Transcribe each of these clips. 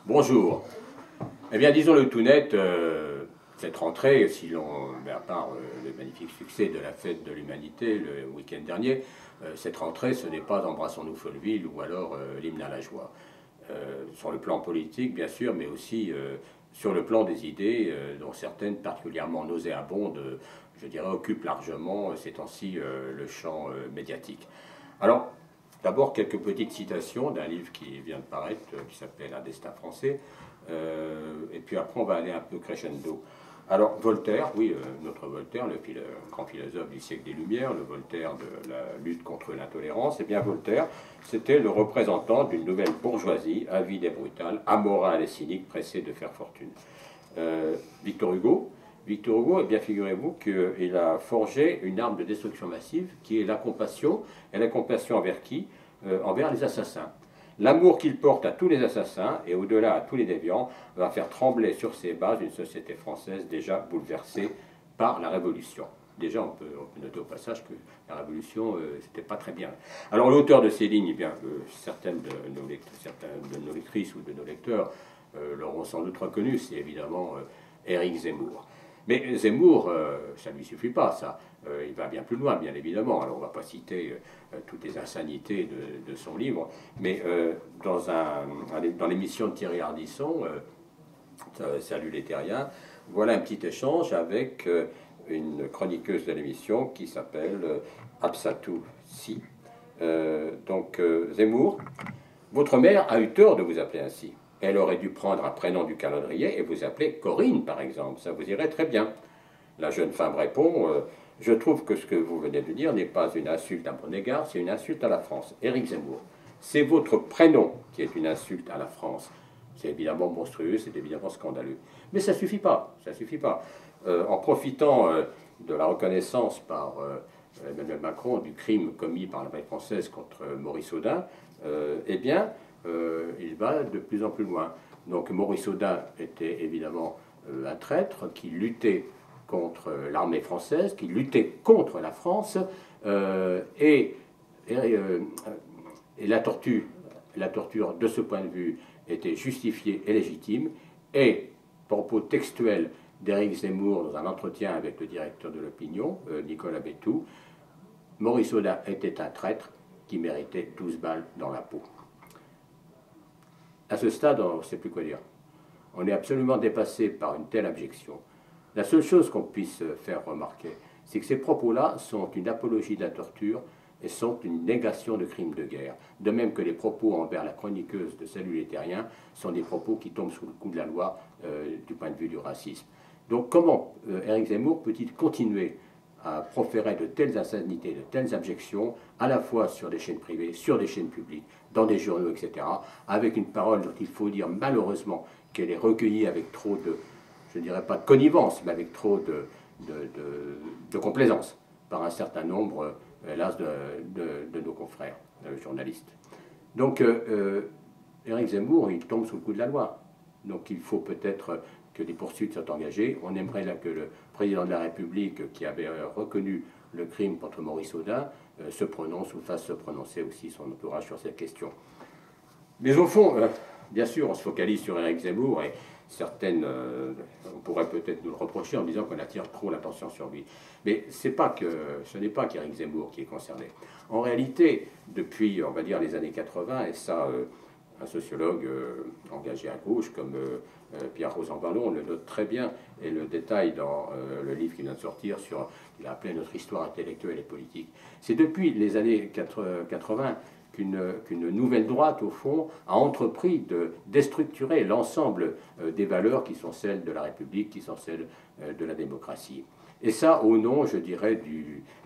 Bonjour. Eh bien, disons-le tout net, cette rentrée, si l'on, à part le magnifique succès de la fête de l'humanité le week-end dernier, cette rentrée, ce n'est pas Embrassons-nous Folleville ou alors l'hymne à la joie. Sur le plan politique, bien sûr, mais aussi sur le plan des idées, dont certaines particulièrement nauséabondes, je dirais, occupent largement ces temps-ci le champ médiatique. Alors, d'abord, quelques petites citations d'un livre qui vient de paraître, qui s'appelle Un destin français, et puis après on va aller un peu crescendo. Alors, Voltaire, oui, notre Voltaire, le grand philosophe du siècle des Lumières, le Voltaire de la lutte contre l'intolérance, eh bien Voltaire, c'était le représentant d'une nouvelle bourgeoisie, avide et brutale, amorale et cynique, pressée de faire fortune. Victor Hugo, eh bien, figurez-vous qu'il a forgé une arme de destruction massive qui est la compassion. Et la compassion envers qui? Envers les assassins. L'amour qu'il porte à tous les assassins et au-delà à tous les déviants va faire trembler sur ses bases une société française déjà bouleversée par la Révolution. Déjà, on peut noter au passage que la Révolution, c'était pas très bien. Alors, l'auteur de ces lignes, eh bien, certaines de nos lectrices ou de nos lecteurs l'auront sans doute reconnu, c'est évidemment Éric Zemmour. Mais Zemmour, ça ne lui suffit pas, ça. Il va bien plus loin, bien évidemment. Alors, on ne va pas citer toutes les insanités de son livre, mais dans l'émission de Thierry Ardisson, Salut les Terriens, voilà un petit échange avec une chroniqueuse de l'émission qui s'appelle Absatou Si. Zemmour, votre mère a eu tort de vous appeler ainsi. Elle aurait dû prendre un prénom du calendrier et vous appeler Corinne, par exemple. Ça vous irait très bien. La jeune femme répond je trouve que ce que vous venez de dire n'est pas une insulte à mon égard, c'est une insulte à la France. Éric Zemmour, c'est votre prénom qui est une insulte à la France. C'est évidemment monstrueux, c'est évidemment scandaleux. Mais ça ne suffit pas, ça suffit pas. En profitant de la reconnaissance par Emmanuel Macron du crime commis par l'armée française contre Maurice Audin, eh bien, il va de plus en plus loin. Donc Maurice Audin était évidemment un traître qui luttait contre l'armée française, qui luttait contre la France, et la torture de ce point de vue était justifiée et légitime, et propos textuels d'Éric Zemmour dans un entretien avec le directeur de l'opinion, Nicolas Bétou, Maurice Audin était un traître qui méritait 12 balles dans la peau. À ce stade, on ne sait plus quoi dire. On est absolument dépassé par une telle abjection. La seule chose qu'on puisse faire remarquer, c'est que ces propos-là sont une apologie de la torture et sont une négation de crimes de guerre. De même que les propos envers la chroniqueuse de Salut les Terriens sont des propos qui tombent sous le coup de la loi du point de vue du racisme. Donc comment Éric Zemmour peut-il continuer à proférer de telles insanités, de telles abjections, à la fois sur des chaînes privées, sur des chaînes publiques, dans des journaux, etc., avec une parole dont il faut dire malheureusement qu'elle est recueillie avec trop de, je ne dirais pas de connivence, mais avec trop de complaisance par un certain nombre, hélas, de nos confrères journalistes. Donc, Éric Zemmour, il tombe sous le coup de la loi. Donc, il faut peut-être que des poursuites soient engagées. On aimerait là que le président de la République, qui avait reconnu le crime contre Maurice Audin, se prononce ou fasse se prononcer aussi son entourage sur cette question. Mais au fond, bien sûr, on se focalise sur Éric Zemmour et certaines, on pourrait peut-être nous le reprocher en disant qu'on attire trop l'attention sur lui. Mais ce n'est pas qu'Éric Zemmour qui est concerné. En réalité, depuis, on va dire, les années 80, et ça, un sociologue engagé à gauche comme Pierre Rosanvallon le note très bien et le détaille dans le livre qu'il vient de sortir sur, il a appelé Notre histoire intellectuelle et politique. C'est depuis les années 80 qu'une nouvelle droite, au fond, a entrepris de déstructurer l'ensemble des valeurs qui sont celles de la République, qui sont celles de la démocratie. Et ça, au nom, je dirais,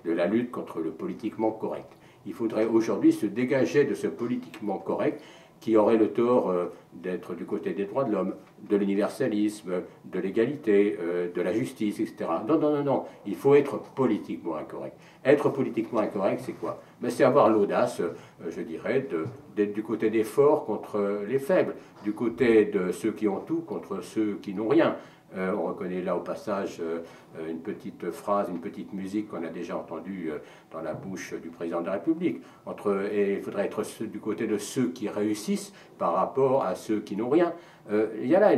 de la lutte contre le politiquement correct. Il faudrait aujourd'hui se dégager de ce politiquement correct qui aurait le tort d'être du côté des droits de l'homme, de l'universalisme, de l'égalité, de la justice, etc. Non, non, non, non, il faut être politiquement incorrect. Être politiquement incorrect, c'est quoi? Ben, c'est avoir l'audace, je dirais, d'être du côté des forts contre les faibles, du côté de ceux qui ont tout contre ceux qui n'ont rien. On reconnaît là au passage une petite phrase, une petite musique qu'on a déjà entendue dans la bouche du président de la République. Et il faudrait être du côté de ceux qui réussissent par rapport à ceux qui n'ont rien. Il y a là,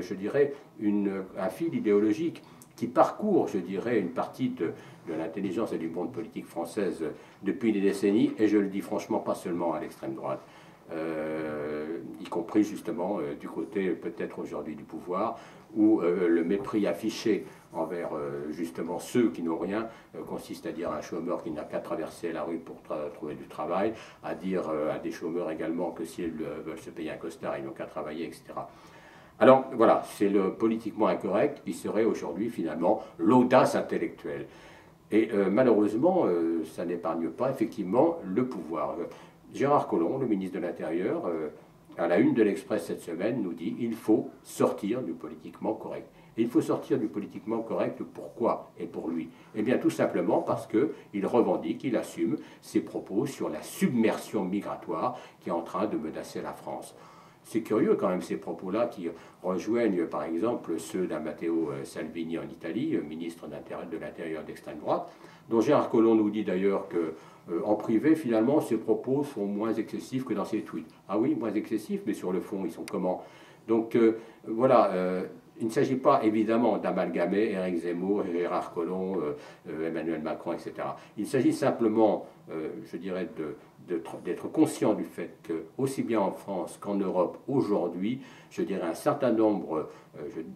je dirais, un fil idéologique qui parcourt, je dirais, une partie de l'intelligence et du monde politique française depuis des décennies, et je le dis franchement, pas seulement à l'extrême droite. Y compris justement du côté peut-être aujourd'hui du pouvoir, où le mépris affiché envers justement ceux qui n'ont rien consiste à dire à un chômeur qui n'a qu'à traverser la rue pour trouver du travail, à dire à des chômeurs également que s'ils veulent se payer un costard, ils n'ont qu'à travailler, etc. Alors voilà, c'est le politiquement incorrect qui serait aujourd'hui finalement l'audace intellectuelle. Et malheureusement, ça n'épargne pas effectivement le pouvoir. Gérard Collomb, le ministre de l'Intérieur, à la une de l'Express cette semaine, nous dit qu'il faut sortir du politiquement correct. Et il faut sortir du politiquement correct, pourquoi et pour lui? Eh bien tout simplement parce qu'il revendique, il assume ses propos sur la submersion migratoire qui est en train de menacer la France. C'est curieux quand même ces propos-là qui rejoignent par exemple ceux d'un Matteo Salvini en Italie, ministre de l'Intérieur d'extrême droite, dont Gérard Collomb nous dit d'ailleurs que en privé, finalement, ses propos sont moins excessifs que dans ses tweets. Ah oui, moins excessifs, mais sur le fond, ils sont comment? Donc voilà, il ne s'agit pas évidemment d'amalgamer Éric Zemmour, Gérard Collomb, Emmanuel Macron, etc. Il s'agit simplement, je dirais, d'être conscient du fait que, aussi bien en France qu'en Europe, aujourd'hui, je dirais un certain nombre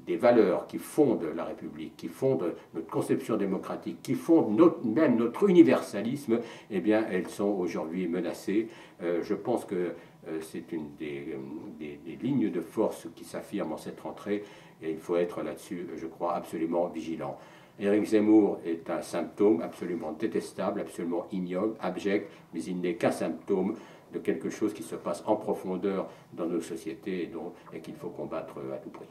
des valeurs qui fondent la République, qui fondent notre conception démocratique, qui fondent même notre universalisme, eh bien, elles sont aujourd'hui menacées. Je pense que c'est une des lignes de force qui s'affirment en cette rentrée, et il faut être là-dessus, je crois, absolument vigilant. Éric Zemmour est un symptôme absolument détestable, absolument ignoble, abject, mais il n'est qu'un symptôme de quelque chose qui se passe en profondeur dans nos sociétés et qu'il faut combattre à tout prix.